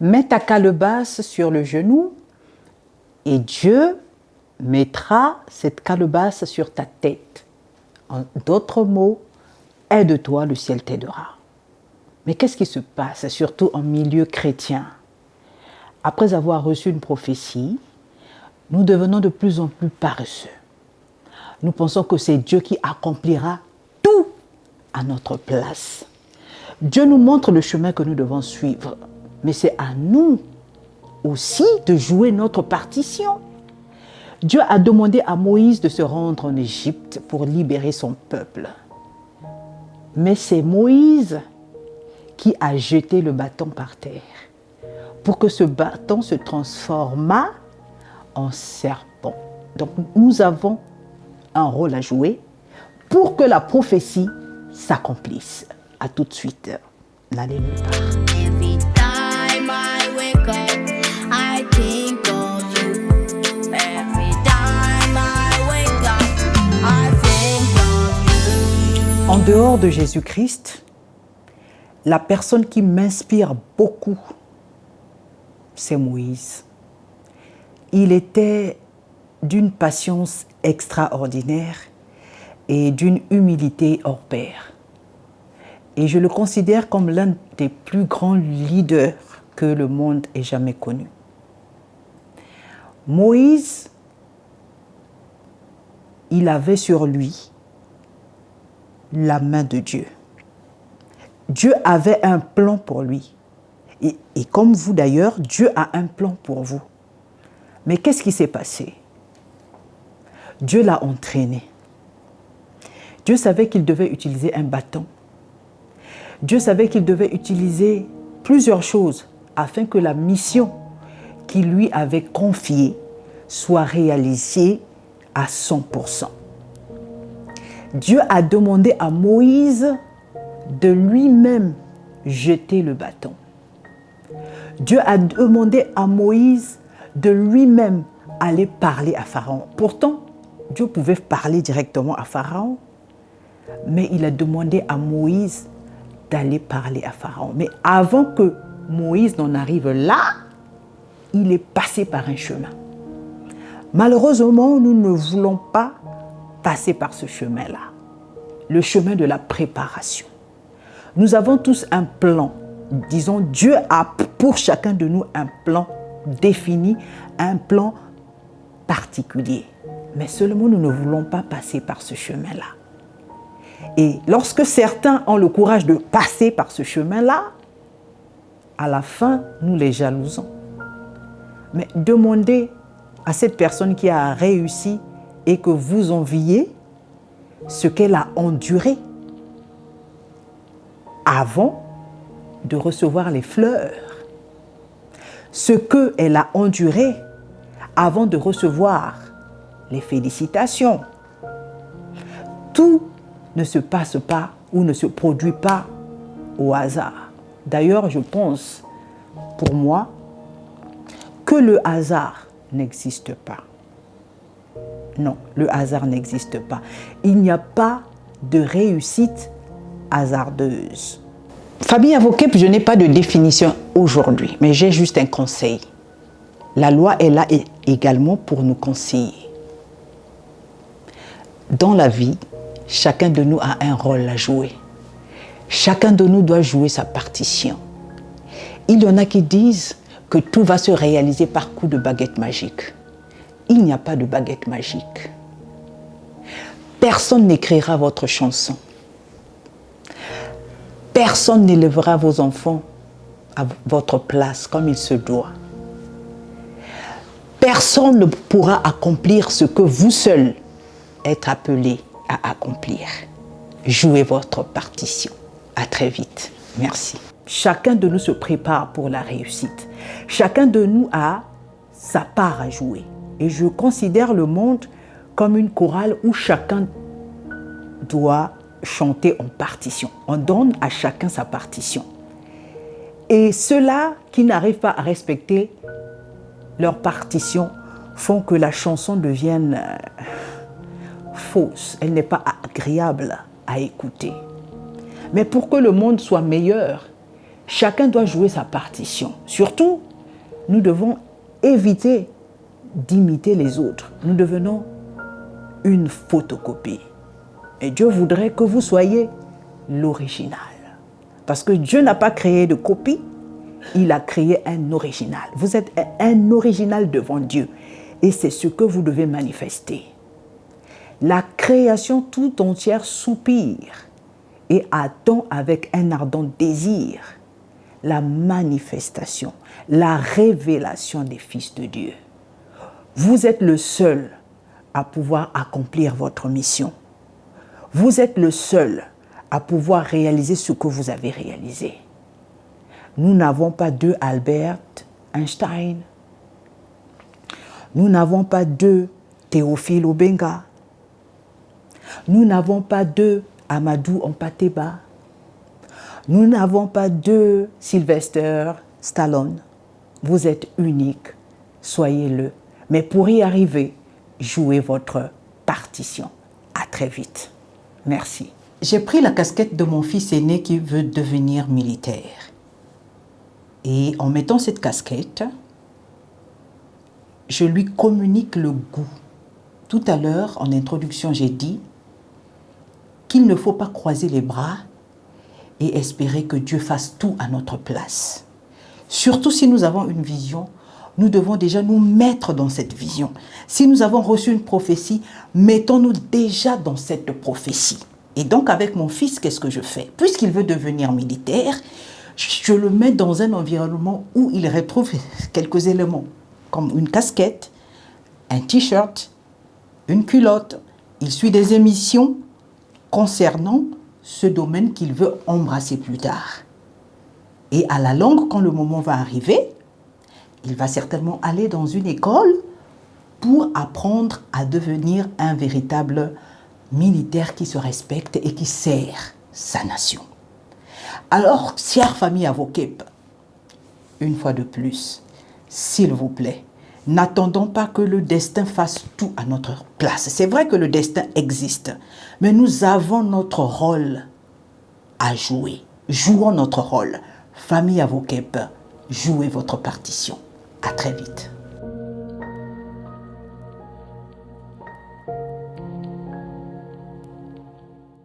Mets ta calebasse sur le genou et Dieu mettra cette calebasse sur ta tête. En d'autres mots, aide-toi, le ciel t'aidera. Mais qu'est-ce qui se passe, surtout en milieu chrétien? Après avoir reçu une prophétie, nous devenons de plus en plus paresseux. Nous pensons que c'est Dieu qui accomplira tout à notre place. Dieu nous montre le chemin que nous devons suivre, mais c'est à nous aussi de jouer notre partition. Dieu a demandé à Moïse de se rendre en Égypte pour libérer son peuple. Mais c'est Moïse qui a jeté le bâton par terre pour que ce bâton se transformât en serpent. Donc nous avons un rôle à jouer pour que la prophétie s'accomplisse. À tout de suite. N'allez nulle part. Every time I wake up, I think of you. Every time I wake up, I think of you. En dehors de Jésus-Christ, la personne qui m'inspire beaucoup, c'est Moïse. Il était d'une patience extraordinaire et d'une humilité hors pair. Et je le considère comme l'un des plus grands leaders que le monde ait jamais connu. Moïse, il avait sur lui la main de Dieu. Dieu avait un plan pour lui. Et comme vous d'ailleurs, Dieu a un plan pour vous. Mais qu'est-ce qui s'est passé? Dieu l'a entraîné. Dieu savait qu'il devait utiliser un bâton. Dieu savait qu'il devait utiliser plusieurs choses afin que la mission qu'il lui avait confiée soit réalisée à 100%. Dieu a demandé à Moïse de lui-même jeter le bâton. Dieu a demandé à Moïse de lui-même aller parler à Pharaon. Pourtant, Dieu pouvait parler directement à Pharaon, mais il a demandé à Moïse d'aller parler à Pharaon. Mais avant que Moïse n'en arrive là, il est passé par un chemin. Malheureusement, nous ne voulons pas passer par ce chemin-là, le chemin de la préparation. Nous avons tous un plan. Disons, Dieu a pour chacun de nous un plan défini, un plan particulier. Mais seulement nous ne voulons pas passer par ce chemin-là. Et lorsque certains ont le courage de passer par ce chemin-là, à la fin, nous les jalousons. Mais demandez à cette personne qui a réussi et que vous enviez ce qu'elle a enduré avant de recevoir les fleurs. Ce qu'elle a enduré avant de recevoir les félicitations. Tout ne se passe pas ou ne se produit pas au hasard. D'ailleurs, je pense, pour moi, que le hasard n'existe pas. Non, le hasard n'existe pas. Il n'y a pas de réussite hasardeuse. Famille Avocep, je n'ai pas de définition aujourd'hui, mais j'ai juste un conseil. La loi est là également pour nous conseiller. Dans la vie, chacun de nous a un rôle à jouer. Chacun de nous doit jouer sa partition. Il y en a qui disent que tout va se réaliser par coup de baguette magique. Il n'y a pas de baguette magique. Personne n'écrira votre chanson. Personne n'élèvera vos enfants à votre place comme il se doit. Personne ne pourra accomplir ce que vous seul êtes appelés à accomplir. Jouez votre partition. À très vite. Merci. Chacun de nous se prépare pour la réussite. Chacun de nous a sa part à jouer. Et je considère le monde comme une chorale où chacun doit chanter en partition. On donne à chacun sa partition. Et ceux-là qui n'arrivent pas à respecter leur partition font que la chanson devienne fausse. Elle n'est pas agréable à écouter. Mais pour que le monde soit meilleur, Chacun doit jouer sa partition. Surtout, nous devons éviter d'imiter les autres. Nous devenons une photocopie. Et Dieu voudrait que vous soyez l'original. Parce que Dieu n'a pas créé de copie, il a créé un original. Vous êtes un original devant Dieu. Et c'est ce que vous devez manifester. La création tout entière soupire et attend avec un ardent désir la manifestation, la révélation des fils de Dieu. Vous êtes le seul à pouvoir accomplir votre mission. Vous êtes le seul à pouvoir réaliser ce que vous avez réalisé. Nous n'avons pas deux Albert Einstein. Nous n'avons pas deux Théophile Obenga. Nous n'avons pas deux Amadou Ompateba. Nous n'avons pas deux Sylvester Stallone. Vous êtes unique, soyez-le. Mais pour y arriver, jouez votre partition. À très vite. Merci. J'ai pris la casquette de mon fils aîné qui veut devenir militaire. Et en mettant cette casquette, je lui communique le goût. Tout à l'heure, en introduction, j'ai dit qu'il ne faut pas croiser les bras et espérer que Dieu fasse tout à notre place. Surtout si nous avons une vision, nous devons déjà nous mettre dans cette vision. Si nous avons reçu une prophétie, mettons-nous déjà dans cette prophétie. Et donc avec mon fils, qu'est-ce que je fais? Puisqu'il veut devenir militaire, je le mets dans un environnement où il retrouve quelques éléments, comme une casquette, un t-shirt, une culotte. Il suit des émissions concernant ce domaine qu'il veut embrasser plus tard. Et à la longue, quand le moment va arriver, il va certainement aller dans une école pour apprendre à devenir un véritable militaire qui se respecte et qui sert sa nation. Alors, chère famille Avokep, une fois de plus, s'il vous plaît, n'attendons pas que le destin fasse tout à notre place. C'est vrai que le destin existe, mais nous avons notre rôle à jouer. Jouons notre rôle. Famille Avokep, jouez votre partition. À très vite.